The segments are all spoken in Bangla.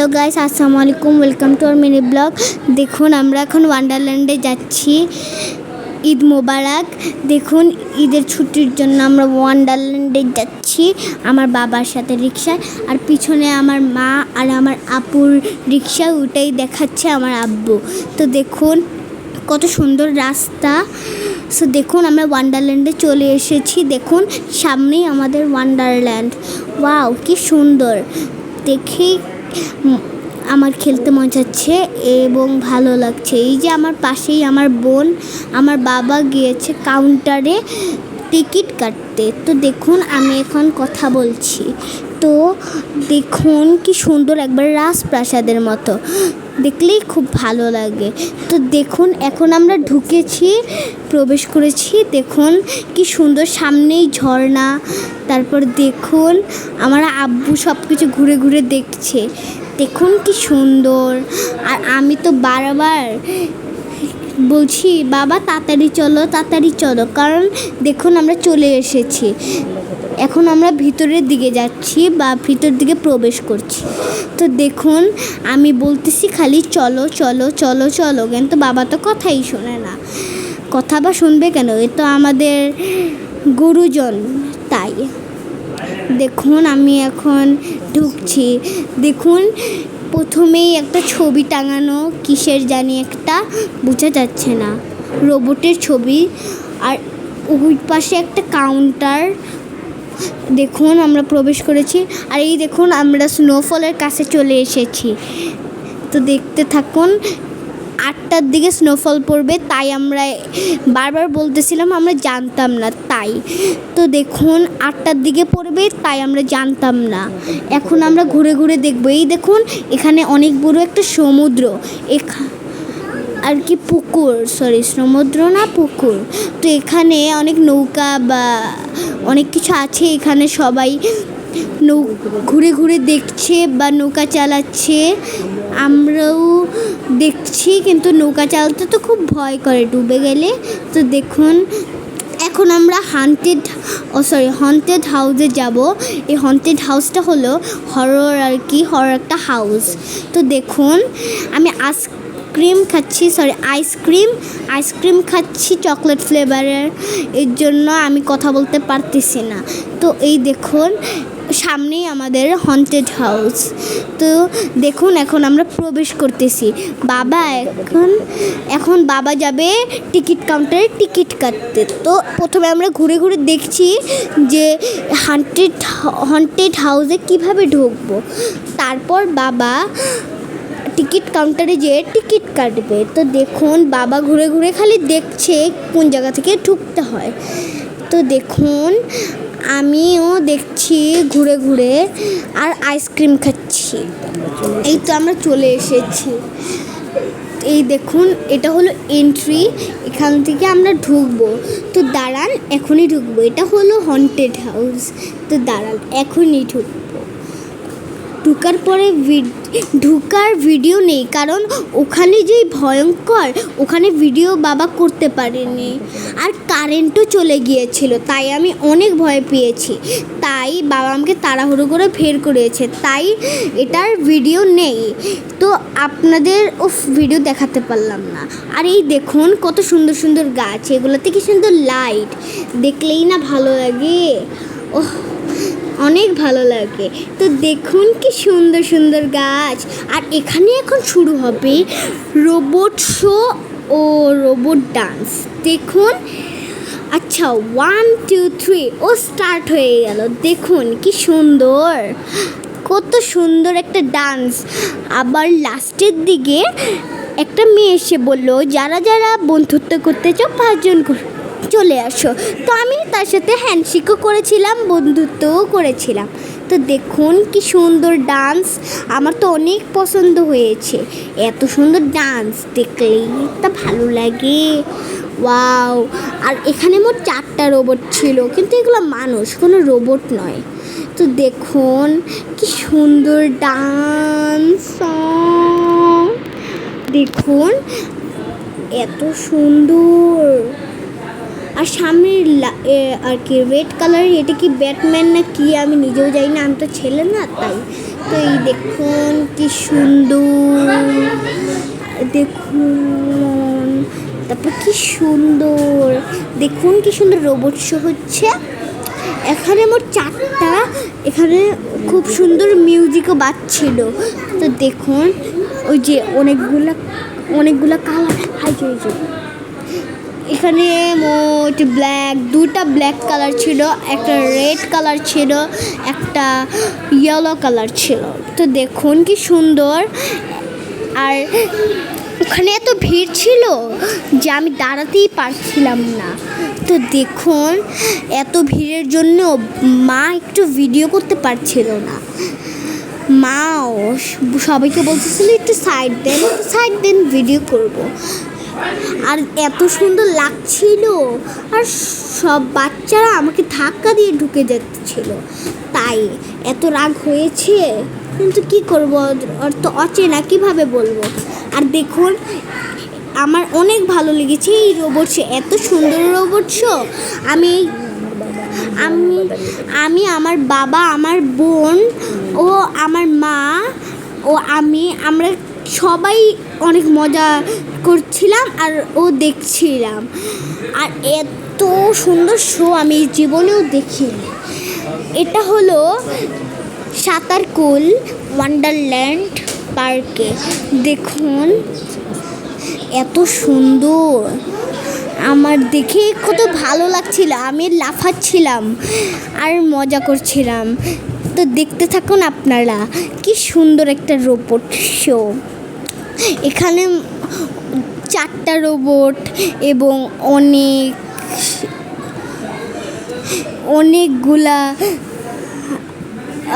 হ্যালো গাইস, আসসালামু আলাইকুম। Welcome to our mini blog. দেখুন আমরা এখন ওয়ান্ডারল্যান্ডে যাচ্ছি। ঈদ মোবারক। দেখুন ঈদের ছুটির জন্য আমরা ওয়ান্ডারল্যান্ডে যাচ্ছি আমার বাবার সাথে রিক্সায়, আর পিছনে আমার মা আর আমার আপুর রিক্সা, ওটাই দেখাচ্ছে আমার আব্বু। তো দেখুন কত সুন্দর রাস্তা। সো দেখুন আমরা ওয়ান্ডারল্যান্ডে চলে এসেছি। দেখুন সামনেই আমাদের ওয়ান্ডারল্যান্ড। ওয়াও কি সুন্দর, দেখেই আমার খেলতে মজা হচ্ছে এবং ভালো লাগছে। এই যে আমার পাশেই আমার বোন, আমার বাবা গিয়েছে কাউন্টারে টিকিট কাটতে। তো দেখুন আমি এখন কথা বলছি। তো দেখুন কি সুন্দর, একবার রাজপ্রাসাদের মতো, দেখলেই খুব ভালো লাগে। তো দেখুন এখন আমরা ঢুকেছি, প্রবেশ করেছি। দেখুন কি সুন্দর, সামনেই ঝর্ণা। তারপর দেখুন আমার আব্বু সব কিছু ঘুরে ঘুরে দেখছে। দেখুন কি সুন্দর। আর আমি তো বারবার বলছি বাবা তাড়াতাড়ি চলো তাড়াতাড়ি চলো, কারণ দেখুন আমরা চলে এসেছি। এখন আমরা ভিতরের দিকে যাচ্ছি বা ভিতর দিকে প্রবেশ করছি। তো দেখুন আমি বলতেছি খালি চলো চলো চলো চলো, কিন্তু বাবা তো কথাই শোনে না। কথা বা শুনবে কেন, এ তো আমাদের গুরুজন। তাই দেখুন আমি এখন ঢুকছি। দেখুন প্রথমেই একটা ছবি টাঙানো, কিসের জানি একটা, বোঝা যাচ্ছে না, রোবটের ছবি। আর ওই পাশে একটা কাউন্টার। দেখুন আমরা প্রবেশ করেছি, আর এই দেখুন আমরা স্নোফলের কাছে চলে এসেছি। তো দেখতে থাকুন, 8টার দিকে স্নোফল পড়বে, তাই আমরা বারবার বলতেছিলাম, আমরা জানতাম না তাই। তো দেখুন 8টার দিকে পড়বে, তাই আমরা জানতাম না। এখন আমরা ঘুরে ঘুরে দেখবো। এই দেখুন এখানে অনেক বড় একটা সমুদ্র, আর কি পুকুর, সরি সমুদ্র না পুকুর। তো এখানে অনেক নৌকা বা অনেক কিছু আছে। এখানে সবাই ঘুরে ঘুরে দেখছে বা নৌকা চালাচ্ছে। আমরাও দেখছি, কিন্তু নৌকা চালাতে তো খুব ভয় করে ডুবে গেলে। তো দেখুন এখন আমরা হন্টেড হাউসে যাব। এই হন্টেড হাউসটা হলো হরর, আর কি হরর একটা হাউস। তো দেখুন আমি আইসক্রিম খাচ্ছি চকলেট ফ্লেভারের, এর জন্য আমি কথা বলতে পারতেছি না। তো এই দেখুন সামনেই আমাদের হন্টেড হাউস। তো দেখুন এখন আমরা প্রবেশ করতেছি। এখন বাবা যাবে টিকিট কাউন্টারে টিকিট কাটতে। তো প্রথমে আমরা ঘুরে ঘুরে দেখছি যে হন্টেড হাউসে কিভাবে ঢুকবো। তারপর বাবা টিকিট কাউন্টারে যেয়ে টিকিট কাটবে। তো দেখুন বাবা ঘুরে ঘুরে খালি দেখছে কোন জায়গা থেকে ঢুকতে হয়। তো দেখুন আমিও দেখছি ঘুরে ঘুরে, আর আইসক্রিম খাচ্ছি। এই তো আমরা চলে এসেছি। এই দেখুন এটা হলো এন্ট্রি, এখান থেকে আমরা ঢুকবো। তো দাঁড়ান এখনই ঢুকবো, এটা হলো হন্টেড হাউস। তো দাঁড়ান এখনই ঢুকবো। ঢুকার পরে ঢুকার ভিডিও নেই, কারণ ওখানে যেই ভয়ঙ্কর, ওখানে ভিডিও বাবা করতে পারেনি। আর কারেন্টও চলে গিয়েছিল, তাই আমি অনেক ভয় পেয়েছি। তাই বাবা আমাকে তাড়াহুড়ো করে বের করেছে, তাই এটার ভিডিও নেই। তো আপনাদের ভিডিও দেখাতে পারলাম না। আর এই দেখুন কত সুন্দর সুন্দর গাছ, এগুলোতে কি সুন্দর লাইট, দেখলেই না ভালো লাগে। অনেক ভালো লাগে। তো দেখুন কি সুন্দর সুন্দর গাছ। আর এখানে এখন শুরু হবে robot show oh robot dance. দেখুন আচ্ছা 1 2 3 স্টার্ট হয়ে গেল। দেখুন কি সুন্দর, কত সুন্দর একটা ডান্স। আবার লাস্টের দিকে একটা মেয়ে এসে বললো, যারা যারা বন্ধুত্ব করতে চাও 5 জন চলে আসো। তো আমি তার সাথে হ্যান্ডশেকও করেছিলাম, বন্ধুত্বও করেছিলাম। তো দেখুন কি সুন্দর ডান্স, আমার তো অনেক পছন্দ হয়েছে। এত সুন্দর ডান্স দেখলেই তা ভালো লাগে। ওয়াও। আর এখানে মোট 4টা রোবট ছিল, কিন্তু এগুলো মানুষ, কোনো রোবট নয়। তো দেখুন কি সুন্দর ডান্স, দেখুন এত সুন্দর। আর সামনে আর কি রেড কালার, এটা কি ব্যাটম্যান না কি আমি নিজেও জানি না, আমি তো ছেলে না তাই। তো এই দেখুন কি সুন্দর, দেখুন তারপর কি সুন্দর, দেখুন কি সুন্দর রোবট শো হচ্ছে। এখানে মোট 4টা, এখানে খুব সুন্দর মিউজিকও বাজছিল। তো দেখুন ওই যে অনেকগুলা কালার হয়েছে। এখানে মোট দুটা ব্ল্যাক কালার ছিল, একটা রেড কালার ছিল, একটা ইয়েলো কালার ছিল। তো দেখুন কি সুন্দর। আর ওখানে এত ভিড় ছিল যে আমি দাঁড়াতেই পারছিলাম না। তো দেখুন এত ভিড়ের জন্য মা একটু ভিডিও করতে পারছিল না। মাও সবাইকে বলতেছিল একটু সাইড দেন ভিডিও করব। আর এত সুন্দর লাগছিল, আর সব বাচ্চারা আমাকে ধাক্কা দিয়ে ঢুকে যাচ্ছিল, তাই এত রাগ হয়েছে। কিন্তু কি করবো, ওর তো অচেনা, কীভাবে বলবো। আর দেখুন আমার অনেক ভালো লেগেছে এই রোবট শো, এত সুন্দর রোবট শো। আমি আমি আমি আমার বাবা, আমার বোন ও আমার মা ও আমরা সবাই অনেক মজা করছিলাম আর ও দেখছিলাম। আর এত সুন্দর শো আমি জীবনেও দেখিনি। এটা হলো সাতারকুল ওয়ান্ডারল্যান্ড পার্কে। দেখুন এত সুন্দর, আমার দেখে কত ভালো লাগছিল, আমি লাফাচ্ছিলাম আর মজা করছিলাম। তো দেখতে থাকুন আপনারা, কি সুন্দর একটা রোবট শো। এখানে 4টা রোবট এবং অনেকগুলা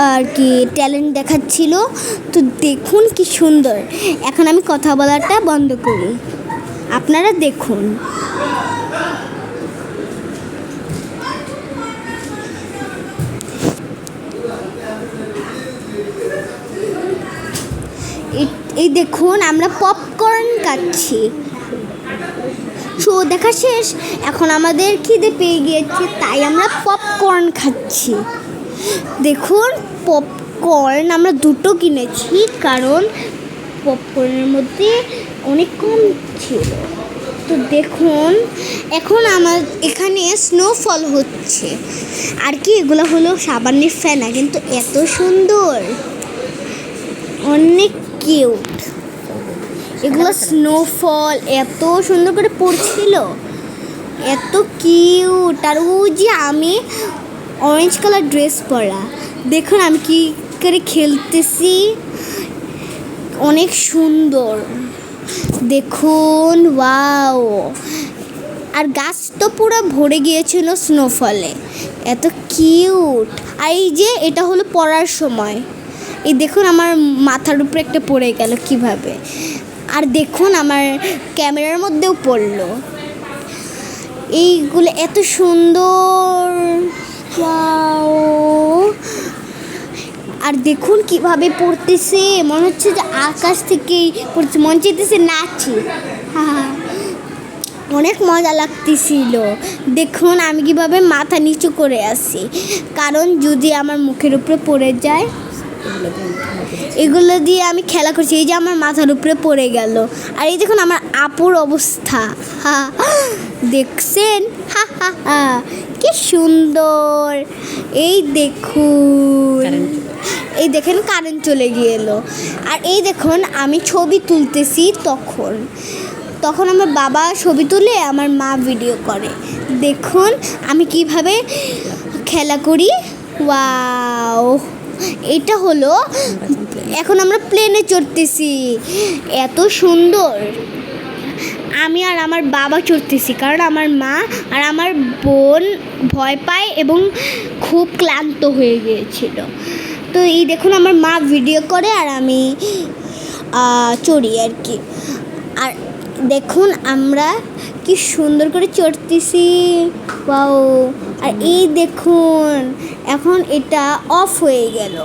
আর কি ট্যালেন্ট দেখাচ্ছিল। তো দেখুন কি সুন্দর। এখন আমি কথা বলাটা বন্ধ করি, আপনারা দেখুন। এই দেখুন আমরা পপকর্ন খাচ্ছি। শো দেখা শেষ, এখন আমাদের খিদে পেয়ে গিয়েছে, তাই আমরা পপকর্ন খাচ্ছি। দেখুন পপকর্ন আমরা 2টো কিনেছি, কারণ পপকর্নের মধ্যে অনেক কম ছিল। তো দেখুন এখন আমার এখানে স্নোফল হচ্ছে। আর কি এগুলো হলো সাবানের ফেনা, কিন্তু এত সুন্দর, অনেক কিউট। এগুলো স্নোফল এত সুন্দর করে পড়ছিল, এত কিউট। আর ওই যে আমি অরেঞ্জ কালার ড্রেস পরা, দেখুন আমি কি করে খেলতেছি, অনেক সুন্দর। দেখুন ওয়াও। আর গাছ তো পুরো ভরে গিয়েছিল স্নোফলে, এত কিউট। আর এই যে এটা হলো পড়ার সময়, এই দেখুন আমার মাথার উপরে একটা পড়ে গেল কিভাবে। আর দেখুন আমার ক্যামেরার মধ্যেও পড়লো। এইগুলো এত সুন্দর, ওয়াও। আর দেখুন কিভাবে পড়তেছে, মনে হচ্ছে যে আকাশ থেকেই পড়ছে, মন চাইতেছে নাচি। অনেক মজা লাগতেছিল। দেখুন আমি কিভাবে মাথা নিচু করে আছি, কারণ যদি আমার মুখের উপরে পড়ে যায়। এগুলো দিয়ে আমি খেলা করছি, এই যে আমার মাথার উপরে পড়ে গেল। আর এই দেখুন আমার আপুর অবস্থা, দেখছেন? কি সুন্দর। এই দেখেন কারেন্ট চলে গেল। আর এই দেখুন আমি ছবি তুলতেছি, তখন আমার বাবা ছবি তুলে আমার মা ভিডিও করে। দেখুন আমি কিভাবে খেলা করি, ওয়াও। এটা হলো এখন আমরা প্লেনে চড়তেছি, এত সুন্দর। আমি আর আমার বাবা চড়তেছি, কারণ আমার মা আর আমার বোন ভয় পায় এবং খুব ক্লান্ত হয়ে গিয়েছিল। তো এই দেখুন আমার মা ভিডিও করে আর আমি চড়ি আর কি। আর দেখুন আমরা কি সুন্দর করে চড়তেছি, ওয়াও। আর এই দেখুন এখন এটা অফ হয়ে গেল,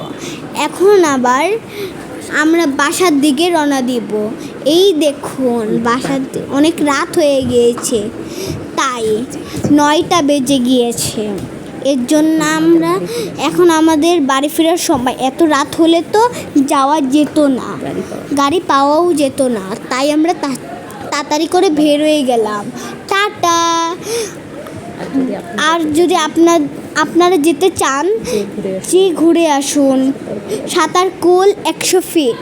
এখন আবার আমরা বাসার দিকে রওনা দিব। এই দেখুন অনেক রাত হয়ে গিয়েছে, তাই 9টা বেজে গিয়েছে। এর জন্য আমরা এখন আমাদের বাড়ি ফেরার সময়, এত রাত হলে তো যাওয়া যেত না, গাড়ি পাওয়াও যেত না, তাই আমরা তাড়াতাড়ি করে বের হয়ে গেলাম। টাটা। আর যদি আপনারা যেতে চান, যে ঘুরে আসুন। Satarkul 100 fit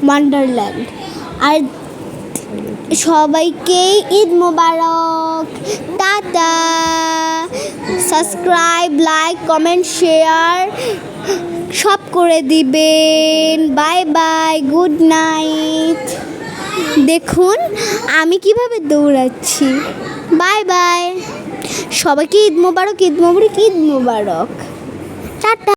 wonderland. আর সবাইকে ঈদ মোবারক। Tata. Subscribe, like, comment, share সব করে দিবেন। Bye bye, good night. দেখুন আমি কিভাবে দৌড়াচ্ছি। Bye bye. সবাইকে ঈদ মোবারক, ঈদ মোবারক, ঈদ মোবারক। টাটা।